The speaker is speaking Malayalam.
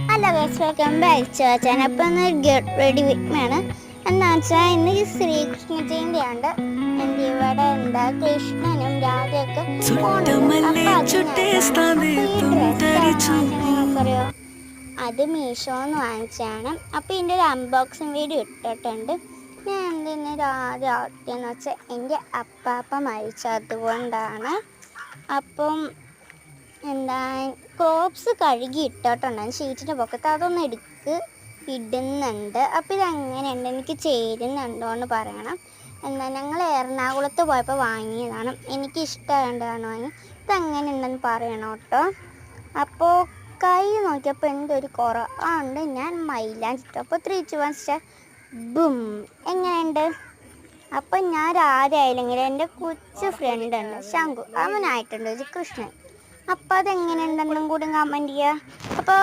Hello guys, welcome back to our channel. അപ്പോൾ ഒന്ന് ഗെറ്റ് റെഡി വിത്ത് മീ ആണ്. എന്താ വെച്ചാൽ ഇന്ന് ഈ ശ്രീകൃഷ്ണ ജയന്തിയുണ്ട്. എൻ്റെ ഇവിടെ എന്താ കൃഷ്ണനും രാധയൊക്കെ പോകുന്നുണ്ട്. അപ്പോൾ അത് ഈ ഡ്രസ്സ് നിങ്ങൾക്കറിയോ, അത് മീഷോന്ന് വാങ്ങിച്ചാണ്. അപ്പോൾ ഇതിൻ്റെ ഒരു അൺബോക്സിങ് വീഡിയോ ഇട്ടിട്ടുണ്ട്. ഞാൻ എന്തിന് രാധ ആദ്യമെന്ന് വെച്ചാൽ എൻ്റെ അപ്പാപ്പ മരിച്ചതുകൊണ്ടാണ്. അപ്പം എന്താ ക്രോപ്സ് കഴുകി ഇട്ടിട്ടുണ്ടായിരുന്നു ഷീറ്റിൻ്റെ പൊക്കത്ത്, അതൊന്ന് ഇടുന്നുണ്ട്. അപ്പോൾ ഇതെങ്ങനെയുണ്ട്, എനിക്ക് ചേരുന്നുണ്ടോ എന്ന് പറയണം. എന്താ ഞങ്ങൾ എറണാകുളത്ത് പോയപ്പോൾ വാങ്ങിയതാണ്, എനിക്ക് ഇഷ്ടമായതുകൊണ്ടാണ് വാങ്ങി. ഇതെങ്ങനെ ഉണ്ടെന്ന് പറയണം കേട്ടോ. അപ്പോൾ കൈ നോക്കിയപ്പോൾ എന്തൊരു കുറവുണ്ട്. ഞാൻ മൈലാഞ്ചിട്ടു. അപ്പോൾ 3, 2, 1 സ്റ്റാർ ബും. എങ്ങനെയുണ്ട്? അപ്പം ഞാൻ ആരായില്ലെങ്കിലും എൻ്റെ കൊച്ചു ഫ്രണ്ട് ഉണ്ട് ശംഖു, അവനായിട്ടുണ്ട് ഒരു കൃഷ്ണൻ. അപ്പോൾ അതെങ്ങനെയുണ്ടെന്നും കൂടി കമൻറ്റ് ചെയ്യുക. അപ്പോൾ